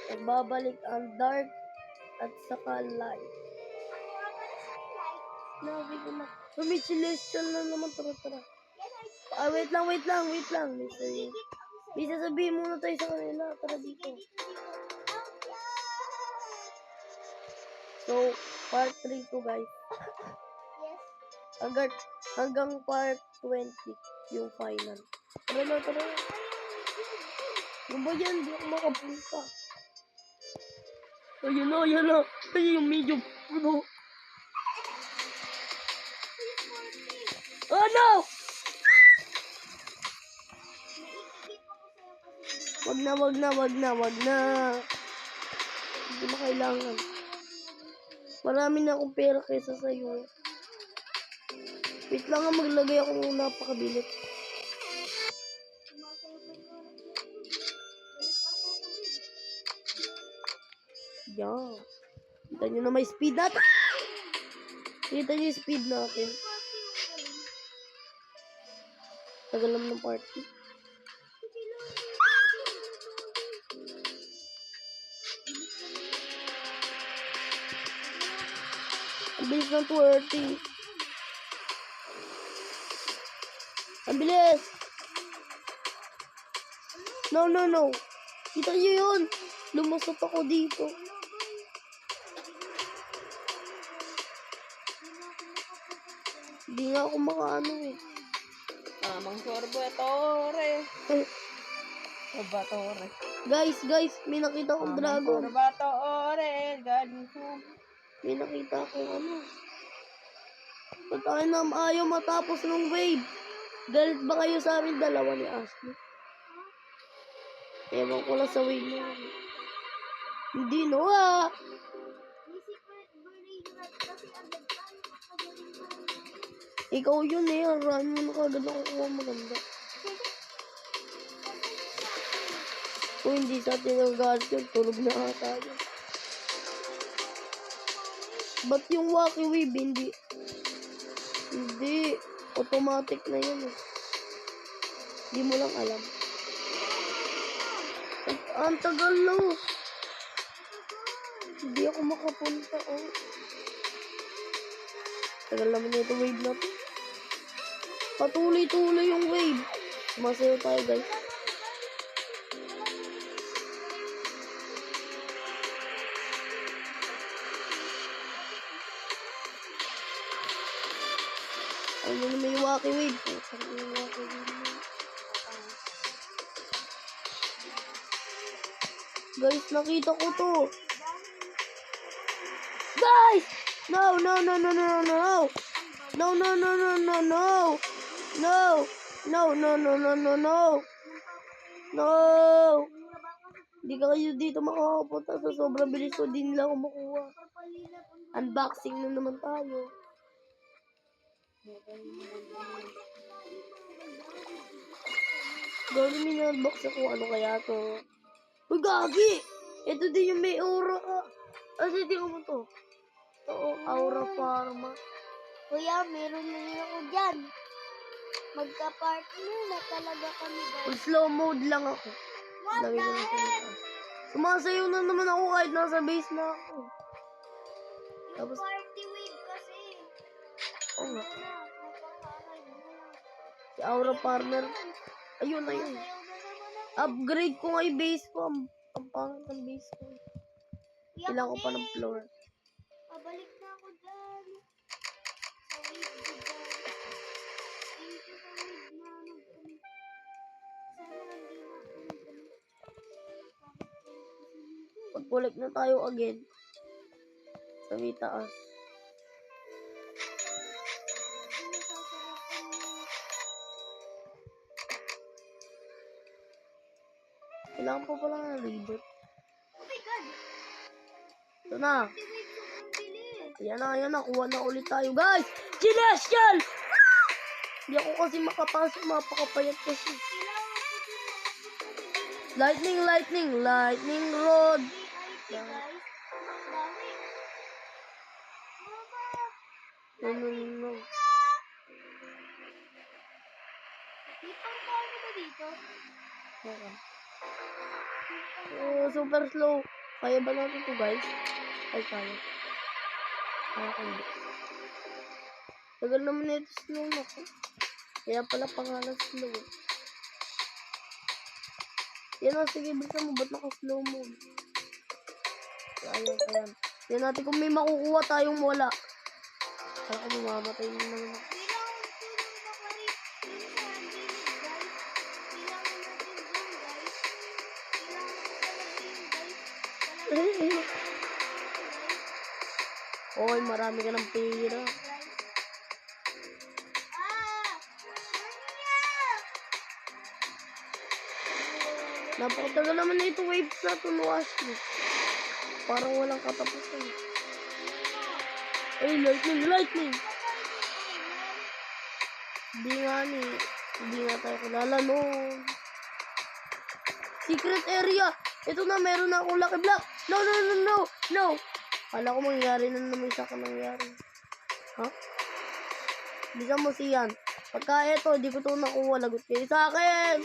Nagbabalik ang dark at saka light. Nabi ko na. May celestial na naman. Tara. Wait lang. May sasabihin muna tayo sa kanila. Tara dito. So, part 3 to guys. Hanggang part 20 yung final. Tara. Ano ba yan? Di ako makapunta. Ayun na. Ay, yung medyo puno. Oh no! Wag na. Hindi mo kailangan. Marami na akong pera kaysa sa'yo. Wait lang nga, maglagay ako ng napakabilit. Yan. Kita nyo na may speed natin. Kita nyo yung speed natin. Tagal naman ng party. Ang bilis ng 230. Ang bilis. No. Kita nyo yun. Lumusot ako dito. Hindi nga ako makaano eh. Mang Sorbatore. Sorbatore. Guys, may nakita akong dragon. Sorbatore. Galing ko. May nakita akong ano. Ba't tayo na ayaw matapos ng wave? Galit ba kayo sa amin dalawa ni Ashley? Ewan ko lang sa wave na. Hindi no ah. Ikaw yun eh. Run mo na kagad ako kuha maganda. Kung hindi sa atin ang galit yun, tulog na ata yun. Ba't yung wacky wave hindi? Hindi. Automatic na yun eh. Hindi mo lang alam. Ang tagal no. Hindi ako makapunta oh. Tagal naman ito wave na to. Patuloy-tuloy yung wave. Sumasayo tayo guys. Ano na may wacky wave? Guys, nakita ko to. Guys! No. Hindi ka kayo dito makakapunta sa sobrang bilis ko. Di nila ako makuha. Unboxing na naman tayo. Gawin mo na unbox ako. Ano kaya to? Uy, gagi! Ito din yung may aura ka. Kasi di ko mo to. Oo, Aura Pharma. Kuya, meron na rin ako dyan. Magka-partner na talaga kami guys. Pag slow mode lang ako. What the heck? Sumasayaw na naman ako kahit nasa base na ako. Yung Tapos, party wave kasi. oo nga. Ano na, napakahay mo na. Si Aura Partner. Ayun. Sayaw na naman ako. Upgrade ko nga yung base ko. Ang pangit ng base ko. Kuya, Kailangan ko pa kasi, ng floor. pabalik na ako dyan. Sa wave ko dyan. Dito sa wave na nag-ano. Sana hindi na ako nag-ano. Pag-collect na tayo again. Sa may taas. Kailangan ko pala ng reboot. Oh my God! Ito na. Party wave sobrang bilis. Ayan na. Kuha na ulit tayo. Guys! Celestial! Hindi ako kasi makapasok. Mapakapayat kasi. Kailangan ko din makapunta sa bilis. Lightning rod. VIP guys. Ang dami. Mama! No. May pang-paano ba dito? Meron. May super slow. Kaya ba natin to guys? Ay, kaya. Kaya ko hindi. Tagal naman ito slow na ko. Kaya pala pangalan slow. Yan o, sige, bilisan mo. Ba't naka-slow mo? Ayan, ayan. Yan natin kung may makukuha tayong wala. Kaya ko mamamatay na naman ako. Oy, marami ka ng pera. Napakatagal naman na ito waves na ito, no, Ashley. Parang walang katapusan. Ay, lightning, lightning! Hindi nga tayo kilala noon. Secret area! Ito na, meron na akong lucky block! No, no, no, no! No! Kala ko mangyari na naman sa akin nangyari. Ha? Bisa mo siyan. Pagka ito, di ko ito nakuha. Lagot kayo sa akin!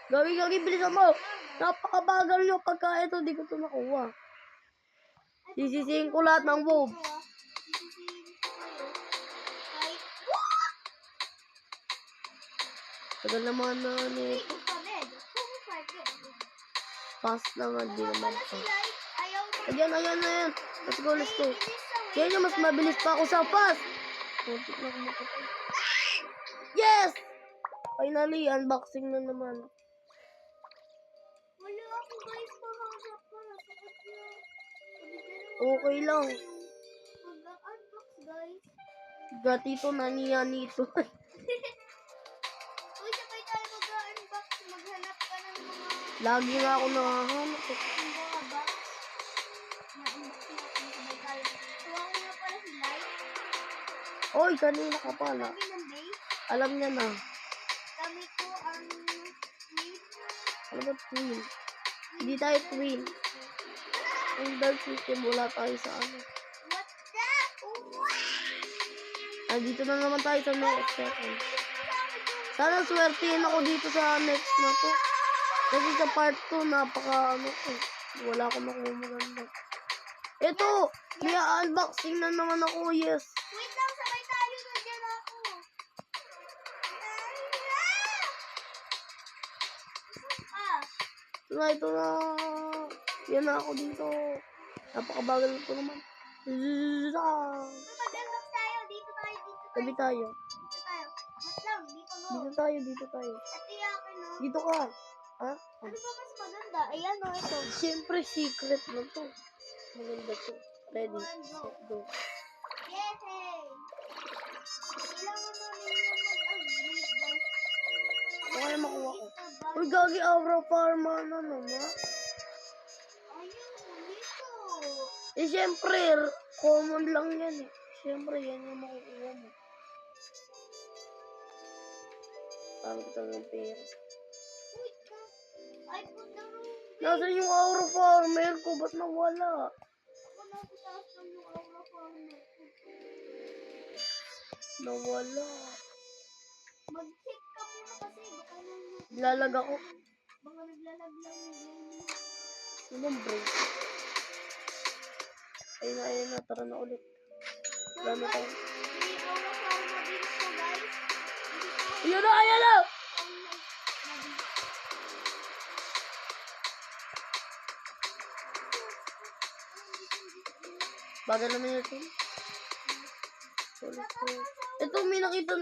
Gagi, bilisan mo! Napakabagal nyo pagka ito, di ko ito nakuha. Sisisihin ko lahat ng wolves. Tagal naman na nito. Fast na nga, di naman pa. Ayan. Let's go. Kaya nyo, mas mabilis pa ako sa fast. Kuntik na kumakapal. Yes! Finally, unboxing na naman. Wala ako guys, pahanap ko. Okay lang. Mag-unbox guys. Gatito na niya nito. Uy, sabay tayo mag-unbox. Maghanap ka ng mga Lagi nga ako nakahanap. box. Na-unbox natin sabay tayo. Tuwa ko nga pala si Light. Oy, kanina ka pala. Sabi ng base. Alam niya na. Kami ko ang Queen. Ano ba twin? Hindi tayo twin. Ang dark system, wala tayo sa ano. What the? Dito na naman tayo sa next second. Sana swertihin ako dito sa next na to. Kasi sa part 2, napaka ano ko. Wala akong makuha maganda. Ito! May unboxing na naman ako, yes. Wait lang, sabay tayo. Nandiyan ako. Ito na. Yan na ako dito. Napakabagal ko naman. Mag-unbox tayo. Dito tayo. Tabi tayo. Dito tayo. Wait lang, dito mo. Dito tayo. Ito yung akin, no? Dito ka. Ha? Ano ba mas maganda? Ayan, no? Ito. Siyempre, secret na to. Maganda to. Ready, set, go. Yay! Kailangan namin yung mag-upgrade, guys. Ano kaya makuha ko? Uy, gagi, aura farma na naman. Ayun, dito. Siyempre, common lang yan eh. Siyempre, yan yung makukuha mo. Parang kita ng pera. Wait ka. Ay, puta mo. Nasaan yung aura farmer ko? Ba't nawala? Ako na butaas lang yung aura farmer. Nawala. Mag-check ka muna kasi. Lalag ako. Baka naglalag lang yung game. Anong break? Ayun na. Tara na ulit. Wala na tayo. May aura farmer dito, guys. Ayun na! Bagal naman ito. Ito, may nakita.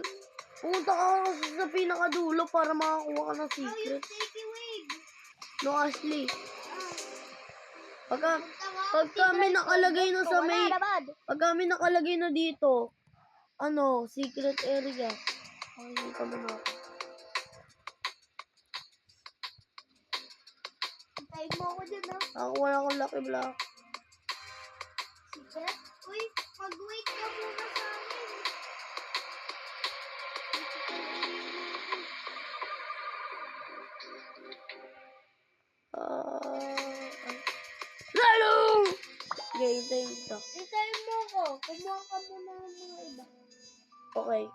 Pumunta ka kasi sa pinakadulo para makakuha ka ng secret. Sticky wig. No, Ashley. Pagka may nakalagay na sa may... Pagka may nakalagay na dito, ano, secret area. Ay, ka mo na ako. Hintayin mo ako dyan, ha? Nakakuha na akong lucky block. Secret? Uy, mag-wait ka muna sa akin. Lalo! Okay, hintayin kita. Hintayin mo ako. Kumuha ka muna ng mga iba. Okay.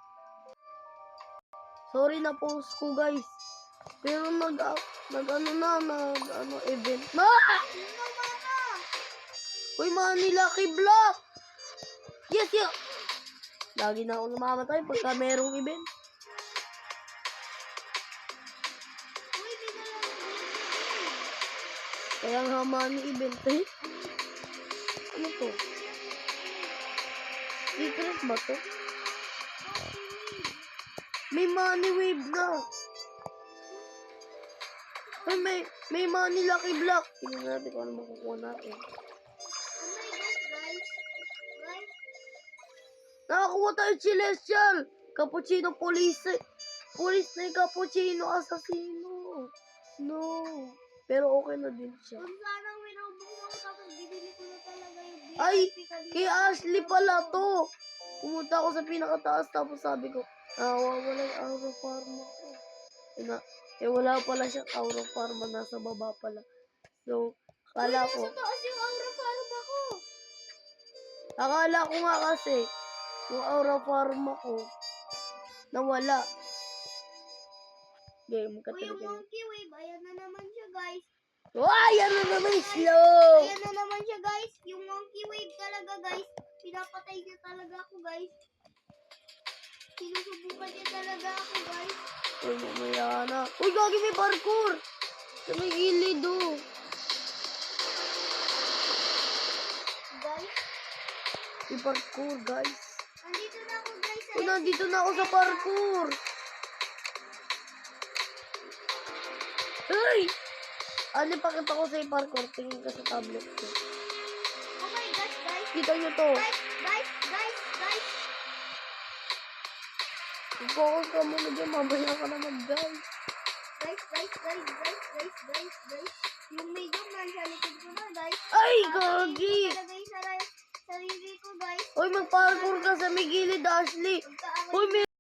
Sorry na post ko guys. Pero event na. Sino mana? Uy, Manny Lucky Block. Yes, yes. Lagi na ako namamatay pagka merong event. Uy, di na lang. Kaya nga Manny event eh. Ano to? Secret ba to? May money wave na. Ay, may money lucky block. Tingnan natin kung ano makukuha natin. Oh my gosh, guys. Guys, Nakakuha tayo Celestial. Cappuccino Police. Police na yung Cappuccino Assassino. No. Pero okay na din siya. kung sana may Robux ako tapos bibili ko na talaga yung VIP Ay, kanina. kay Ashley pala to. Pumunta ako sa pinakataas tapos sabi ko, wala yung Aura Pharma ko. Wala pala siyang Aura Pharma, nasa baba pala. So, akala ko Nasa taas yung Aura Pharma ko. Akala ko nga kasi, yung Aura Pharma ko, nawala. Okay, O magkatabi yung kayo. Monkey Wave, ayan na naman siya, guys. Ay, ano naman slow! Ayan na naman siya, guys. Yung Monkey Wave talaga, guys. Pinapatay niya talaga ako, guys. Sinusubukan niya talaga ako, guys. Uy, mamaya na. Uy, gagi may parkour! Sa may gilid, oh. Guys, May parkour, guys. nandito na ako, guys. Uy, nandito na ako sa parkour. Ay! Ano, pakita ko sa yung parkour. Tingin ka sa tablet ko. Oh my gosh, guys. Kita nyo to. Guys. Focus ka muna dyan. Mamaya ka na mag-guys. Guys. Yung medium nasa likod ko na, guys. Ay, Tatanggalin gagi! ko talaga yung sarili ko, guys. Uy, mag-parkour ka sa may gilid, Ashley. Pagka Uy, may